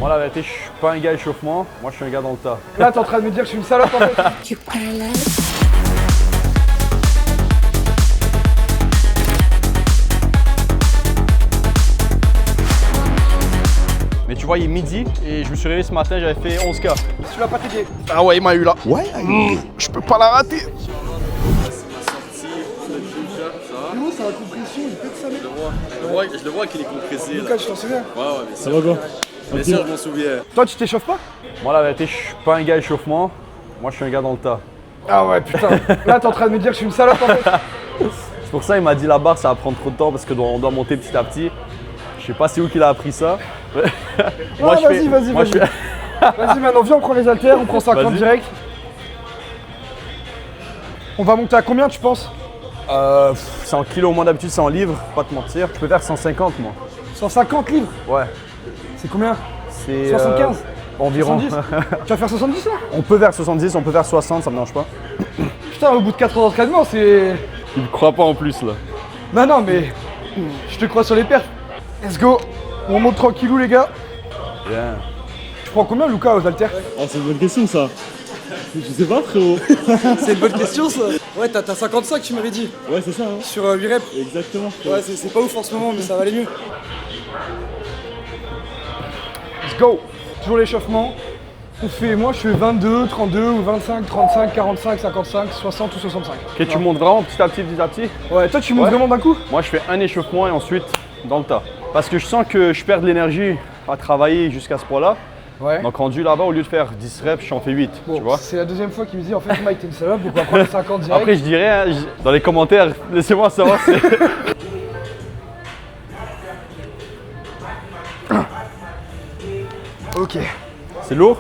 Moi, la vérité, je suis pas un gars échauffement. Moi, je suis un gars dans le tas. Là, t'es en train de me dire que je suis une salope en fait. Tu parles. Mais tu vois, il est midi et je me suis réveillé ce matin, j'avais fait 11K. Tu l'as pas triqué. Ah ouais, il m'a eu là. Ouais, je peux pas la rater. Nous, c'est la compression, il pète sa mère. Je le vois qu'il est compressé là. Lucas, tu t'en souviens? Ouais, mais Ça va quoi? bien sûr, je m'en souviens. Toi, tu t'échauffes pas? Moi, la vérité, je suis pas un gars échauffement. Moi, je suis un gars dans le tas. Ah ouais, putain. Là, t'es en train de me dire que je suis une salope en fait. C'est pour ça qu'il m'a dit la barre, ça va prendre trop de temps parce qu'on doit monter petit à petit. Je sais pas c'est où qu'il a appris ça. Moi, vas-y. Vas-y, maintenant, viens, on prend les haltères, on prend 50 Vas-y. direct. On va monter à combien, tu penses? C'est en kilos, moi d'habitude c'est en livres, pas te mentir. Je peux faire 150 moi. 150 livres. Ouais. C'est combien? C'est 75 environ. 70. Tu vas faire 70 là? On peut faire 70, on peut faire 60, ça me dérange pas. Putain, au bout de 4 heures d'entraînement, c'est... Il me croit pas en plus là. Non, mais je te crois sur les perfs. Let's go. On monte tranquillou, les gars. Bien. Tu prends combien, Lucas, aux haltères? Oh, c'est une bonne question ça. Je sais pas frérot. C'est une bonne question, ça. Ouais, t'as 55, tu m'avais dit. Ouais, c'est ça, hein. Sur 8 reps. Exactement. Ouais, c'est pas ouf en ce moment, mais ça va aller mieux. Let's go. Toujours l'échauffement. Moi, je fais 22, 32 ou 25, 35, 45, 55, 60 ou 65. Ok, tu montes vraiment petit à petit, petit à petit. Ouais, toi, tu montes Ouais. vraiment d'un coup? Moi je fais un échauffement et ensuite dans le tas. Parce que je sens que je perds de l'énergie à travailler jusqu'à ce point-là. Ouais. Donc rendu là-bas, au lieu de faire 10 reps, j'en fais 8. Bon, Tu vois. c'est la deuxième fois qu'il me dit en fait, Mike, t'es une salope, donc on va prendre les 50 direct. Après je dirais hein, dans les commentaires, laissez-moi savoir si. Ok. C'est lourd.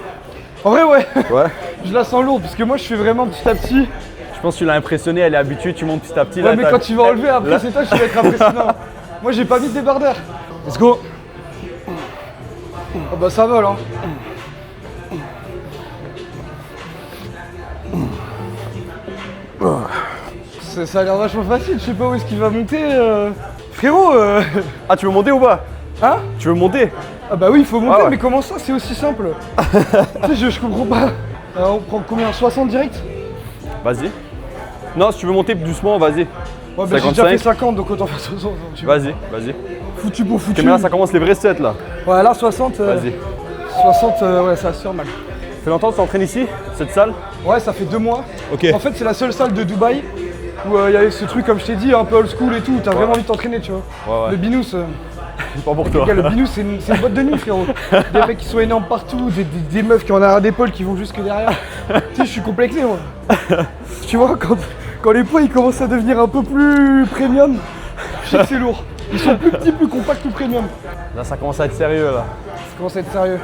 En vrai, ouais. Ouais. Je la sens lourde parce que moi, je fais vraiment petit à petit. Je pense que tu l'as impressionné, elle est habituée, tu montes petit à petit. Ouais, là, mais t'as- quand tu vas enlever, après, Là- c'est toi qui vas être impressionnant. Moi, j'ai pas mis de débardeur. Let's go. Oh bah, ça vole, hein. Ça a l'air vachement facile, je sais pas où est-ce qu'il va monter. Frérot, Ah tu veux monter ou pas? hein? Tu veux monter? Ah bah oui, il faut monter, Ah ouais. mais comment ça, c'est aussi simple? Tu sais, je comprends pas. Alors, on prend combien? 60 direct? Vas-y. Non, si tu veux monter doucement, vas-y. Ouais, bah j'ai déjà 55. fait 50, donc autant faire 60. tu vois. Vas-y, vas-y. Foutu pour foutu. Mais là, ça commence les vrais sets là. Ouais, là, 60. Vas-y. 60, ouais, ça va se faire mal. Ça fait longtemps que tu t'entraînes ici, cette salle? Ouais, ça fait 2 mois. Ok. En fait, c'est la seule salle de Dubaï où il y avait ce truc, comme je t'ai dit, un peu old school et tout, où t'as vraiment envie de t'entraîner, tu vois. Ouais, ouais. Le binous, Pas pour toi. gars, le binous, c'est une boîte de nuit, frérot. Des mecs qui sont énormes partout, des meufs qui ont un d'épaule qui vont jusque derrière. Tu sais, je suis complexé, moi. Tu vois, quand les poids ils commencent à devenir un peu plus premium, je sais que c'est lourd. Ils sont plus petits, plus compacts, plus premium. Là, ça commence à être sérieux là. Ça commence à être sérieux.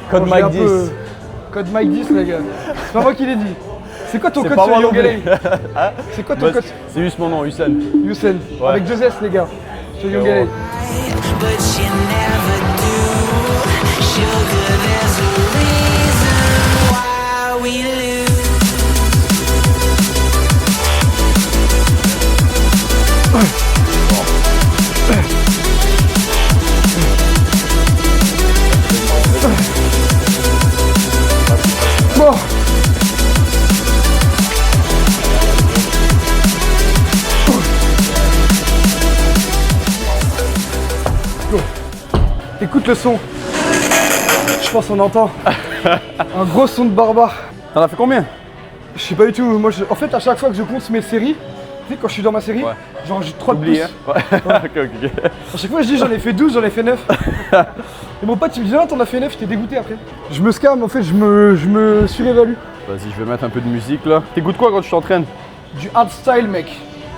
Code Bon, j'ai Mike un 10. peu- Code Mike 10, les gars. C'est pas moi qui l'ai dit. C'est quoi ton C'est code pas sur moi non Young plus. LA? C'est quoi ton Bah, code? c'est juste mon nom, Hussein. Youssef. Ouais. Avec 2 S, les gars. Sur Young Ouais. LA. But you never do. Sugar, there's a reason why we lose. Bon. Go. Écoute le son. Je pense qu'on entend un gros son de barbare. T'en as fait combien? Je sais pas du tout. Moi, en fait, à chaque fois que je compte mes séries, tu sais, quand je suis dans ma série, Ouais. genre j'ai 3 de Oublie, plus. hein? Ouais. Ok. À chaque fois, je dis j'en ai fait 12, j'en ai fait 9. Et mon pote, il me dit, ah, t'en as fait 9, j'étais dégoûté après. Je me scam, en fait, je me surévalue. Vas-y, je vais mettre un peu de musique là. T'écoutes quoi quand tu t'entraînes? Du hardstyle, mec.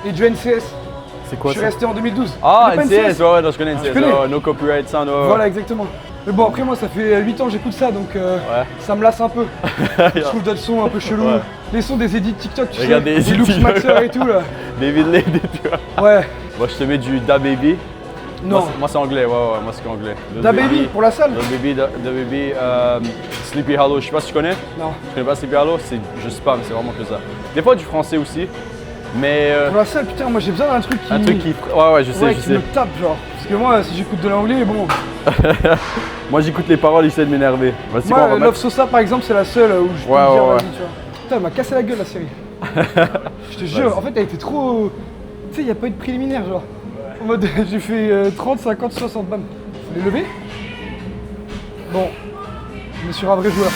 Et du NCS. C'est quoi Je suis ça? resté en 2012. Ah, Tu connais pas NCS, ouais, non, je connais NCS. connais Oh, no copyright sound. Ouais. Voilà, exactement. Mais bon, après, moi, ça fait 8 ans que j'écoute ça, donc Ouais. ça me lasse un peu. Je trouve d'autres sons un peu chelous. Ouais. Les sons des edits TikTok, tu Regarde sais, des des edits loops TikTok. maxeurs et tout, là. David Lade et tout. Ouais. Moi, je te mets du Da Baby. Non. Moi, c'est anglais, ouais, moi, c'est anglais. Da Baby, pour la salle? Da Baby, Sleepy Hollow. Je sais pas si tu connais. Non. Tu connais pas Sleepy Hollow? C'est juste spam, c'est vraiment que ça. Des fois, du français aussi. Mais Pour la salle, putain, moi, j'ai besoin d'un truc qui... un truc qui. Ouais, je sais, ouais, je qui sais. me tape, genre. Parce que moi, si j'écoute de l'anglais, bon. Moi j'écoute les paroles, j'essaie de m'énerver. Vas-y, quoi, on Moi, va Love mettre- Sosa par exemple, c'est la seule où je peux Ouais, me dire ouais, vas-y, tu vois. Putain, elle m'a cassé la gueule la série. Je te jure, en fait, elle était trop. Tu sais, il n'y a pas eu de préliminaire, genre. En mode, j'ai fait 30, 50, 60, bam. Faut les lever. Bon, on est sur un vrai joueur.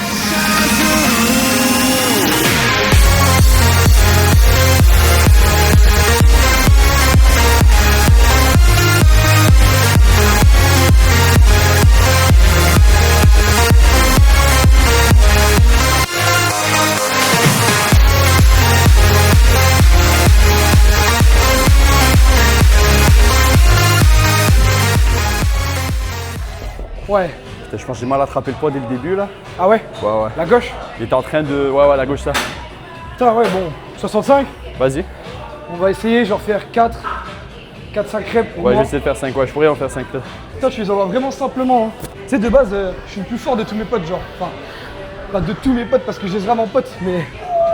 Ouais. Putain, je pense que j'ai mal attrapé le poids dès le début là. Ah ouais? Ouais, ouais. La gauche? Il était en train de. Ouais, ouais, la gauche ça. Putain, ouais, bon. 65? Vas-y. On va essayer, genre faire 4, 4-5 reps pour Ouais, moi. j'essaie de faire 5. Ouais, je pourrais en faire 5 là. Putain, tu les envoies vraiment simplement. Hein. Tu sais, de base, je suis le plus fort de tous mes potes, genre. Enfin, pas de tous mes potes parce que j'ai vraiment potes, mais.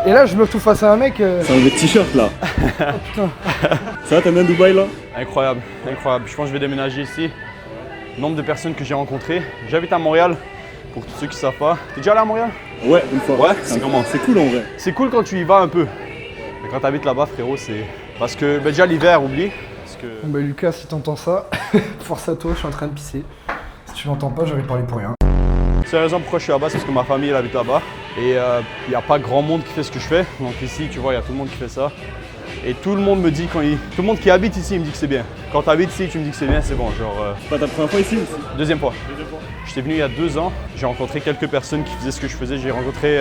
Et là, je me retrouve face à un mec. C'est un vrai t-shirt là. Putain. Ça va, t'aimes bien Dubaï là? Incroyable, incroyable. Je pense que je vais déménager ici. Nombre de personnes que j'ai rencontrées. J'habite à Montréal, pour tous ceux qui ne savent pas. T'es déjà allé à Montréal? Ouais, une fois. Ouais, c'est comment? C'est cool en vrai. C'est cool quand tu y vas un peu. Mais quand tu habites là-bas, frérot, c'est. Parce que bah, déjà l'hiver, oublie. Parce que. Bon, bah, Lucas, si t'entends ça, force à toi, je suis en train de pisser. Si tu l'entends pas, j'aurais parlé pour rien. C'est la raison pourquoi je suis là-bas, c'est parce que ma famille elle habite là-bas. Et il n'y a pas grand monde qui fait ce que je fais. Donc ici, tu vois, il y a tout le monde qui fait ça. Et tout le monde me dit, tout le monde qui habite ici, il me dit que c'est bien. Quand tu habites ici, tu me dis que c'est bien, c'est bon. Genre, Pas ta première fois ici aussi? deuxième fois. J'étais venu il y a 2 ans. J'ai rencontré quelques personnes qui faisaient ce que je faisais. J'ai rencontré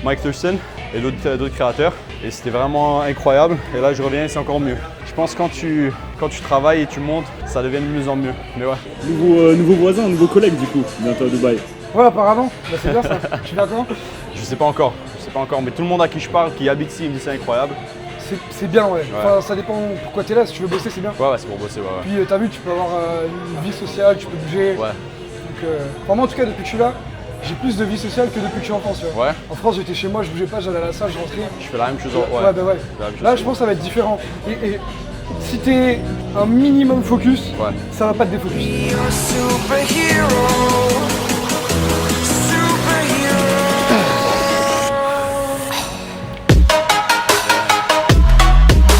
Mike Thurston et d'autres créateurs. Et c'était vraiment incroyable. Et là, je reviens et c'est encore mieux. Je pense que quand tu travailles et tu montes, ça devient de mieux en mieux. Mais ouais. Nouveau voisin, nouveau collègue du coup, bientôt à Dubaï. Ouais, apparemment. Bah, c'est bien ça. Tu viens quand? Je sais pas encore. Je sais pas encore. Mais tout le monde à qui je parle, qui habite ici, il me dit c'est incroyable. C'est bien, ouais. Enfin, ça dépend pourquoi t'es là. Si tu veux bosser, c'est bien. Ouais, ouais, c'est pour bosser, ouais. Ouais. Puis, t'as vu, tu peux avoir une vie sociale, tu peux bouger. Ouais. Donc, enfin, moi, en tout cas, depuis que je suis là, j'ai plus de vie sociale que depuis que je suis en France. Tu vois. Ouais. En France, j'étais chez moi, je bougeais pas, j'allais à la salle, je rentrais. Je fais la même chose. Ouais, bah ouais. La même chose. Là, je pense que ça va être différent. Et si t'es un minimum focus, Ouais. ça va pas te défocus. You're a superhero. Superhero.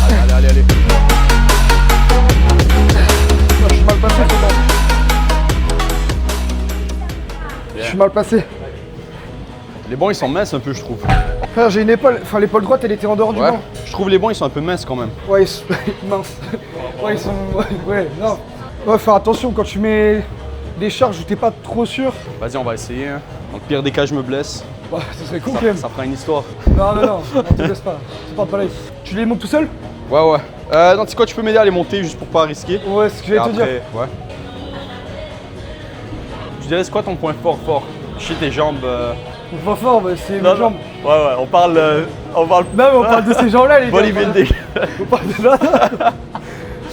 Allez, allez, allez. Je suis mal placé, c'est bon. Je suis mal placé. Les bancs, ils sont minces un peu, je trouve. Frère, j'ai une épaule, enfin l'épaule droite, elle était en dehors du Ouais. banc. Je trouve les bancs, ils sont un peu minces quand même. Ouais, ils sont minces. Ouais, ils sont. Ouais, non. Ouais, faire attention quand tu mets des charges où t'es pas trop sûr. Vas-y, on va essayer. Hein. Dans le pire des cas, je me blesse. Bah, ce serait cool quand même. Ça fera une histoire. Non, non, non, on te laisse pas. C'est pas pareil. Tu les montes tout seul? Ouais, ouais. Non, tu sais quoi, tu peux m'aider à les monter juste pour pas risquer. Ouais, c'est ce que j'allais te dire. Ouais. Tu dirais, c'est quoi ton point fort? Je sais tes jambes. Mon point fort, bah, c'est Non, mes jambes. Ouais, ouais, on parle. Non, mais on parle de ces jambes-là, les gars. Bodybuilding. On parle de là.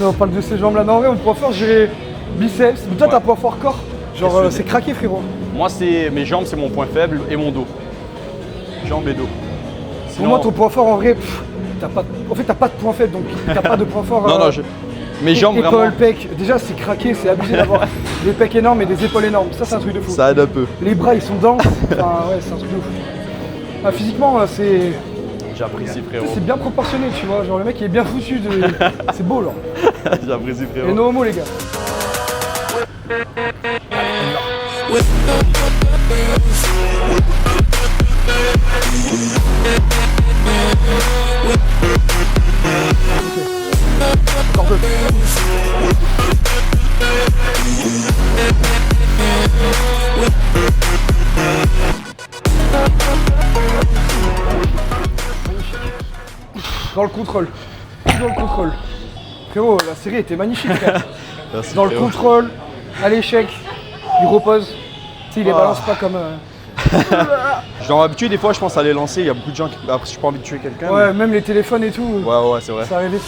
Non, on parle de ces jambes-là. Non, en vrai, mon point fort, j'ai biceps. Mais toi, Ouais. t'as un point fort corps. Genre, Qu'est-ce que c'est c'est craqué, frérot. Moi, c'est mes jambes, c'est mon point faible et mon dos. Jambes et dos. Pour moi, ton point fort, en vrai, t'as pas. En fait, t'as pas de point faible, donc t'as pas de point fort. Non, non, mes jambes Épaule, vraiment. pec. Déjà, c'est craqué, c'est abusé d'avoir des pecs énormes et des épaules énormes. Ça, c'est un truc de fou. Ça aide un peu. Les bras, ils sont denses. Enfin, ouais, c'est un truc de fou. Ah, physiquement, c'est. J'apprécie, frérot. C'est bien proportionné, tu vois. Genre, le mec, il est bien foutu. C'est beau, genre. J'apprécie, frérot. Et no homo, les gars. Encore deux. Dans le contrôle. Dans le contrôle. Frérot, la série était magnifique, frère. Merci, Dans le frérot. contrôle, à l'échec, il repose. Tu sais, il les Ah. balance pas comme. Je dois m'habituer des fois, je pense à les lancer. Il y a beaucoup de gens qui. Après, je suis pas envie de tuer quelqu'un. Ouais, même les téléphones et tout. Mais... Ouais, c'est vrai. Ça arrivait.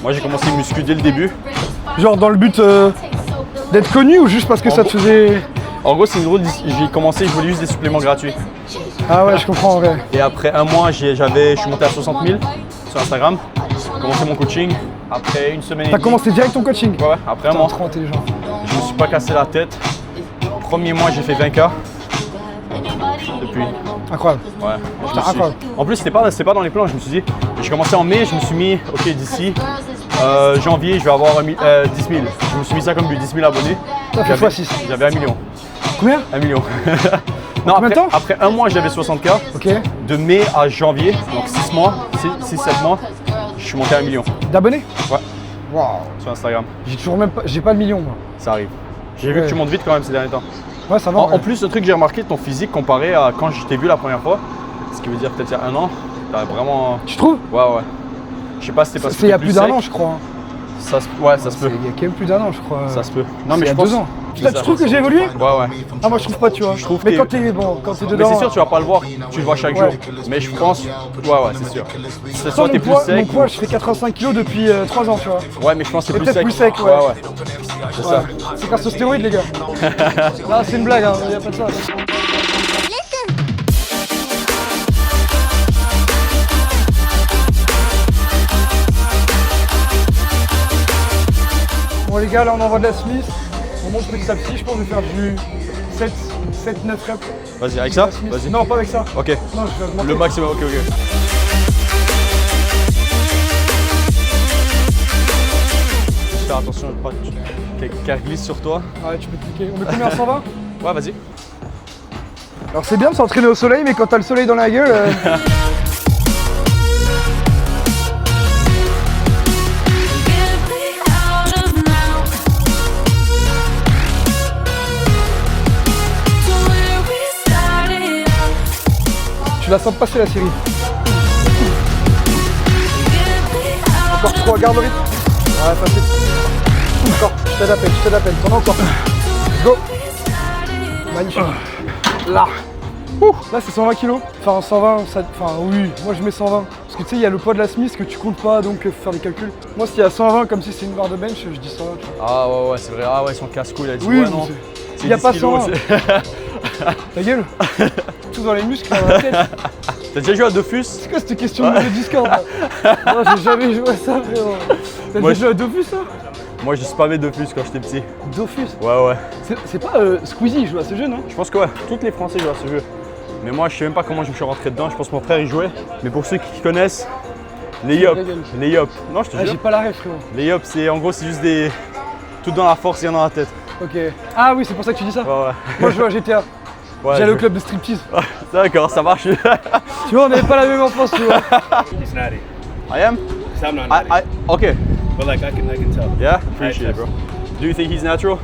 Moi, j'ai commencé le muscu dès le début. Genre dans le but d'être connu ou juste parce que ça te faisait. En gros, c'est une drôle. J'ai commencé, je voulais juste des suppléments gratuits. Ah ouais, je comprends en vrai. Et après un mois, je suis monté à 60 000 sur Instagram. J'ai commencé mon coaching. Après une semaine et T'as demie. commencé direct ton coaching? Ouais, après un Putain, mois. trop intelligent. Je me suis pas cassé la tête. Premier mois, j'ai fait 20K. Depuis. Incroyable. Ouais. Putain, incroyable. En plus, c'était pas dans les plans. Je me suis dit, j'ai commencé en mai, je me suis mis, ok, d'ici janvier, je vais avoir 10 000. Je me suis mis ça comme but, 10 000 abonnés. Ça fait J'avais- x6. J'avais 1 million. Combien? 1 million. Non, combien de temps? après un mois, j'avais 60K. Ok. De mai à janvier, donc 6 mois, 6-7 mois, je suis monté à 1 million. D'abonnés? Ouais, Waouh. sur Instagram. J'ai toujours même pas. J'ai pas le million moi. Ça arrive. J'ai vu que tu montes vite quand même ces derniers temps. Ouais, ça va. En plus, le truc que j'ai remarqué de ton physique comparé à quand je t'ai vu la première fois, ce qui veut dire peut-être il y a un an, t'as vraiment. Tu trouves? Ouais, ouais. Je sais pas si c'est parce que C'est il y a t'es plus d'un sec. an, je crois. Ouais, ça se peut. Il y a quand même plus d'un an, je crois. Ça se peut. Non, mais il y a 2 ans. Tu trouves que j'ai évolué? Ouais, ouais. Ah, moi je trouve pas, tu vois. trouve mais que- quand t'es bon, quand t'es Mais dedans. c'est sûr, tu vas pas le voir, tu le vois chaque Ouais. jour. Mais je pense. Ouais, c'est sûr. C'est Toi, soit mon t'es plus poids, sec. mon poids, je fais 85 kg depuis 3 ans, tu vois. Ouais, mais je pense que c'est Et plus peut-être sec. plus sec, ouais. Ouais. C'est ça. C'est grâce aux stéroïdes, les gars. Là, c'est une blague, hein. Y a pas de ça. Bon, les gars, là, on envoie de la Smith. On monte petit à petit. Je pense que je vais faire du 7-9 reps. Vas-y, avec ça? Smith. Vas-y. Non, pas avec ça. Ok. Non, je vais augmenter. Le maximum, ok. Juste faire attention, pas que quelqu'un glisse sur toi. Ouais, tu peux cliquer. On met combien à 120? Ouais, vas-y. Alors, c'est bien de s'entraîner au soleil, mais quand t'as le soleil dans la gueule. Tu la sens passer la série. Encore 3, garde le rythme. Ouais, facile. Encore, je t'aide à peine, t'en as encore. Go. Magnifique. Là. Ouh, là c'est 120 kg. Enfin 120, enfin oui, moi je mets 120. Parce que tu sais, il y a le poids de la Smith que tu comptes pas, donc faut faire des calculs. Moi s'il y a 120 comme si c'est une barre de bench, je dis 120. Tu vois. Ah ouais, c'est vrai. Ah ouais, son casse-cou, il a dit Oui, ouais, mais non. c'est- C'est y a 10 pas kilos, 100. c'est- Ta gueule. Tout dans les muscles, dans la tête. T'as déjà joué à Dofus? C'est quoi cette question de Discord là? Non, j'ai jamais joué à ça, frérot. T'as Moi, déjà joué à Dofus là? Moi, j'ai spammé Dofus quand j'étais petit. Dofus? Ouais. C'est pas Squeezie, il joue à ce jeu, non? Je pense que ouais, tous les Français jouent à ce jeu. Mais moi, je sais même pas comment je me suis rentré dedans. Je pense que mon frère y jouait. Mais pour ceux qui connaissent, les yop. Les yop. Non, je te Ah, j'ai jure. pas la ref, frérot. Les yop, c'est en gros, c'est juste des. Tout dans la force, rien dans la tête. Ok. Ah oui, c'est pour ça que tu dis ça? Ouais. Moi je joue à GTA. Ouais, J'allais au je- club de striptease. D'accord, ça marche. Tu vois, on n'avait pas la même enfance, tu vois. It's natty. I am? 'Cause I'm not natty. Okay. But like I can tell. Yeah? Appreciate it, bro. Do you think he's natural?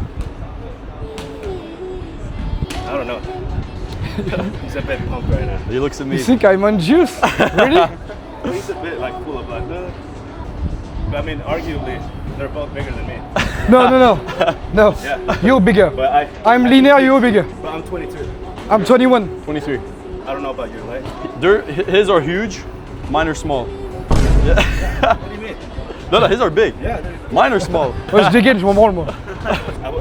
I don't know. He's a bit pumped right now. He looks You amazing. think I'm on juice? Really? He's a bit like full of blood. But I mean, arguably, they're both bigger than me. No. No. Yeah. You're bigger. But I'm leaner, you're bigger. But I'm 22. I'm 21. 23. I don't know about you, right? His are huge, mine are small. What do you mean? No, his are big. Yeah. Mine are small. Ouais, je dégaine, je m'en branle, moi.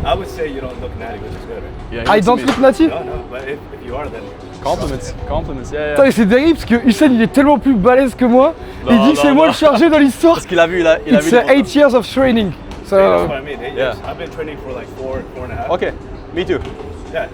I would say you don't look natty, which is good. Right? Yeah, he I looks don't amazing. look natty? No, but if you are, then Compliments, yeah. Putain, mais c'est terrible parce que Hussein il est tellement plus balèze que moi. Non, Il dit que c'est non, moi non. le chargé dans l'histoire. Parce qu'il a vu, il a vu. It's les 8 years of training. So, that's what I mean. 8 Yeah. years. I've been training for like four and a half. Ok, me too. Yeah.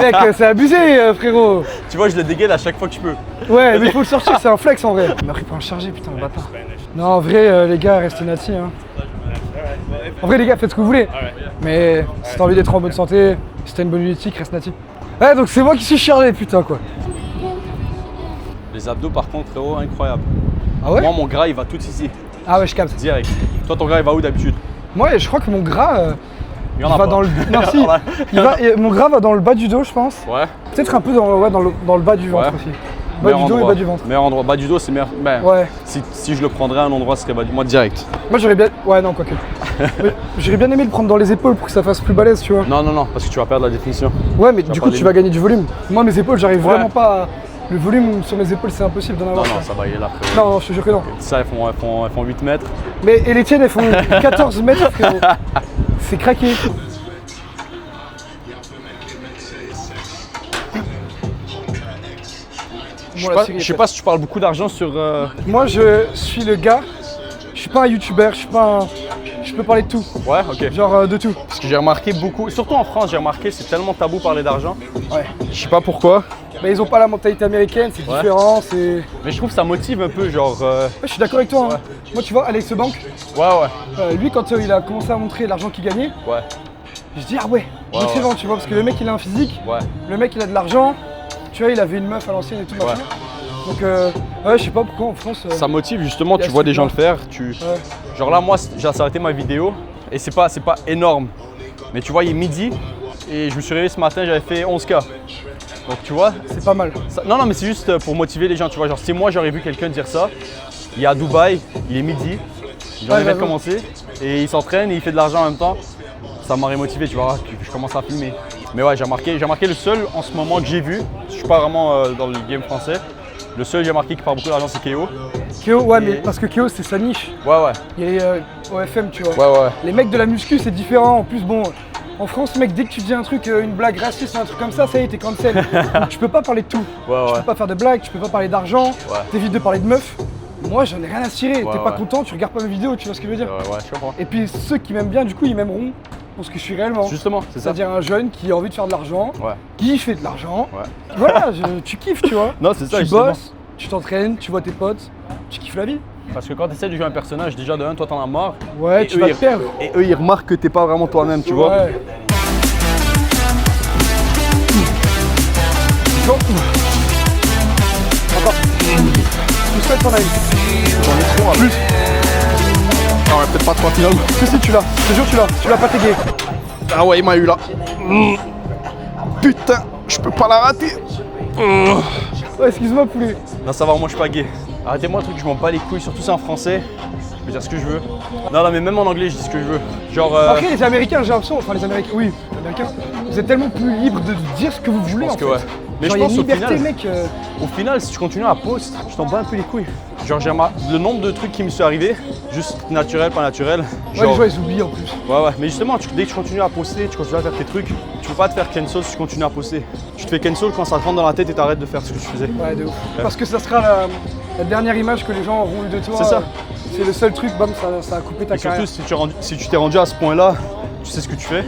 mec, c'est abusé, frérot. Tu vois, je le dégaine à chaque fois que je peux. Ouais, mais il faut le sortir, c'est un flex en vrai. Il m'a pris pour un chargé, putain, le bâtard. Spanish. Non, en vrai, les gars, restez natis. Hein. Alright. Well, if En vrai, les gars, faites ce que vous voulez. Alright. Mais si t'as envie d'être en bonne santé, si t'as une bonne éthique, reste natif. Ouais, donc c'est moi qui suis chargé, putain, quoi. Les abdos, par contre, frérot, incroyable. Ah ouais? Moi, mon gras, il va tout ici, Ah ouais, je capte. direct. Toi, ton gras, il va où d'habitude? Moi, je crois que mon gras, Il y en il a va pas. dans le. Non, si. Mon gras va dans le bas du dos, je pense. Ouais. Peut-être un peu dans le bas du ventre Ouais. aussi. Bas du dos et bas du ventre. Meilleur endroit. Bas du dos, c'est meilleur. Ben, Ouais. si je le prendrais à un endroit, ce serait bas du. Moi, direct. Moi, j'aurais bien. Ouais, non, quoique. Mais j'aurais bien aimé le prendre dans les épaules pour que ça fasse plus balèze, tu vois. Non, parce que tu vas perdre la définition. Ouais, mais du coup, pas tu vas gagner du volume. Moi, mes épaules, j'arrive Ouais. vraiment pas à. Le volume sur mes épaules, c'est impossible d'en Non, avoir. ça va, il est là, frérot. Non, je te jure que non. Ça, elles font 8 mètres. Mais et les tiennes, elles font 14 mètres, frérot. C'est craqué. Je sais pas si tu parles beaucoup d'argent sur. Moi, je suis le gars. Je suis pas un youtubeur, je peux parler de tout. Ouais, ok. Genre de tout. Parce que j'ai remarqué beaucoup, surtout en France, j'ai remarqué c'est tellement tabou parler d'argent. Ouais. Je sais pas pourquoi. Mais ils ont pas la mentalité américaine, c'est Ouais. différent, c'est... Mais je trouve que ça motive un peu, genre. Ouais, je suis d'accord avec toi. Hein. Moi, tu vois, Alex Bank, Ouais. lui, quand il a commencé à montrer l'argent qu'il gagnait, Ouais. je dis ah ouais, motivant, tu vois, parce que le mec il a un physique, Ouais. le mec il a de l'argent, tu vois, il avait une meuf à l'ancienne et tout machin. Donc ouais, je sais pas pourquoi en France. Ça motive justement, y a tu vois ce des gens le truc-là. faire. Ouais. Genre là, moi, j'ai arrêté ma vidéo et c'est pas énorme. Mais tu vois, il est midi et je me suis réveillé ce matin, j'avais fait 11K. Donc tu vois, C'est pas mal. non, mais c'est juste pour motiver les gens, tu vois. Genre si moi j'aurais vu quelqu'un dire ça, il est à Dubaï, il est midi, il vient de commencer et il s'entraîne et il fait de l'argent en même temps, ça m'aurait motivé, tu vois, je commence à filmer. Mais ouais, j'ai remarqué le seul en ce moment que j'ai vu, je suis pas vraiment dans le game français, le seul que j'ai remarqué qui part beaucoup d'argent c'est Keo. Keo, ouais, mais parce que Keo c'est sa niche. Ouais. Il est au FM, tu vois. Ouais. Les mecs de la muscu c'est différent. En plus, bon, en France, mec, dès que tu dis un truc, une blague raciste ou un truc comme ça y est, t'es cancel. Donc, tu peux pas parler de tout. Ouais. Tu peux pas faire de blagues, tu peux pas parler d'argent, Ouais. t'évites de parler de meufs. Moi, j'en ai rien à cirer. Ouais, T'es pas ouais. content, tu regardes pas mes vidéos, tu vois ce que je veux dire. Ouais, je comprends. Et puis ceux qui m'aiment bien, du coup, ils m'aimeront pour ce que je suis réellement. Justement, c'est ça. C'est-à-dire un jeune qui a envie de faire de l'argent, Ouais. qui fait de l'argent. Ouais. Voilà, tu kiffes, tu vois. Non, c'est ça, Tu justement. bosses, tu t'entraînes, tu vois tes potes, tu kiffes la vie. Parce que quand tu essaies de jouer un personnage, déjà de un, toi t'en as marre. Ouais, Et tu eux, vas ils- te perdre. Et eux, ils remarquent que t'es pas vraiment toi-même, tu vois. Ouais. Bon. Encore. Tu souhaites ton avis. Plus. Ah ouais, peut-être pas 3 finalement. Si, tu l'as. Je te jure, tu l'as pas tagué. Ah ouais, il m'a eu là. Putain, je peux pas la rater. Ouais, excuse-moi, poulet. Non, ça va, moi je suis pas gay. Arrêtez-moi un truc, je m'en bats les couilles, surtout c'est en français. Je peux dire ce que je veux. Non, mais même en anglais, je dis ce que je veux. Genre. Après, les Américains, j'ai l'impression, enfin les Américains, oui, les Américains, vous êtes tellement plus libres de dire ce que vous voulez Je pense en que fait. ouais. Mais Genre, je y a pense une au liberté, final, mec. au final, si tu continues à post, je t'en bats un peu les couilles. Genre, j'ai le nombre de trucs qui me sont arrivés, juste naturel, pas naturel. Ouais, Genre, les gens, ils oublient en plus. ouais. Mais justement, dès que tu continues à poster, tu continues à faire tes trucs, tu peux pas te faire cancel si tu continues à poster. Tu te fais cancel quand ça te rentre dans la tête et t'arrêtes de faire ce que tu faisais. Ouais, de ouf. Parce que ça sera la dernière image que les gens auront eu de toi. C'est ça. C'est le seul truc, bam, ça a coupé ta Et surtout, carrière. si tu t'es rendu à ce point-là, tu sais ce que tu fais,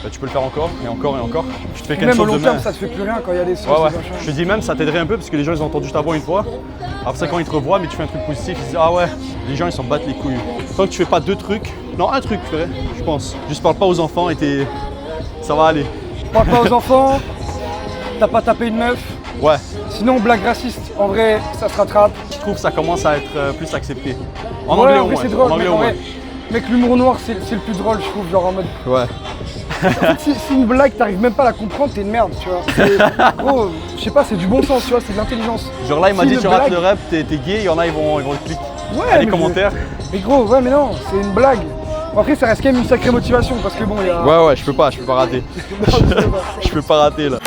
bah, tu peux le faire encore et encore et encore. Tu te fais Même au cancel long demain. terme, ça te fait plus rien quand il y a des sauces, Ouais. des machins. Je te dis même, ça t'aiderait un peu parce que les gens ils ont entendu ta voix une fois. Après ça, quand ils te revoient, mais tu fais un truc positif, ils disent ah ouais, les gens ils s'en battent les couilles. Tant que tu fais pas deux trucs, non, un truc, frère, je pense. Juste parle pas aux enfants et ça va aller. Parle pas aux enfants, t'as pas tapé une meuf. Ouais, Sinon, blague raciste, en vrai, ça se rattrape. je trouve que ça commence à être plus accepté. En Ouais, anglais en au vrai, moins. c'est drôle, En anglais mec, au en moins. vrai. Mec, l'humour noir, c'est le plus drôle, je trouve, genre en mode. Ouais. Si une blague, t'arrives même pas à la comprendre, t'es une merde, tu vois. Gros, je sais pas, c'est du bon sens, tu vois, c'est de l'intelligence. Genre là, il m'a Si dit une tu rates blague- le rap, t'es gay, il y en a, ils vont cliquer. Ouais, À les mais commentaires. Mais gros, ouais, mais non, c'est une blague. Bon, après, ça reste quand même une sacrée motivation parce que bon, il y a. Ouais, je peux pas rater. Non, je sais pas. Je peux pas rater là.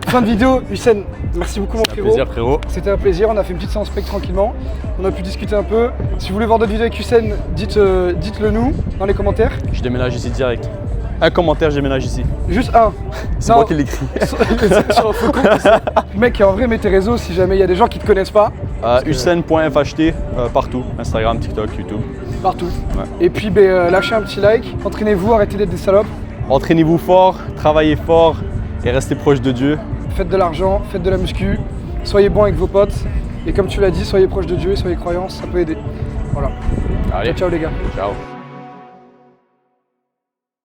Fin de vidéo, Hussein, merci beaucoup mon frérot. Plaisir frérot. C'était un plaisir, on a fait une petite séance spec tranquillement. On a pu discuter un peu. Si vous voulez voir d'autres vidéos avec Hussein, dites-le nous dans les commentaires. Je déménage ici direct. Un commentaire, je déménage ici. Juste un. C'est Non. moi qui l'écris. Sur Faux Compte aussi. Mec, en vrai, mets tes réseaux si jamais il y a des gens qui te connaissent pas. Hussein.fht partout. Instagram, TikTok, YouTube. Partout. Ouais. Et puis, lâchez un petit like, entraînez-vous, arrêtez d'être des salopes. Entraînez-vous fort, travaillez fort et restez proche de Dieu. Faites de l'argent, faites de la muscu, soyez bons avec vos potes. Et comme tu l'as dit, soyez proche de Dieu, soyez croyants, ça peut aider. Voilà. Allez, Ciao les gars. ciao.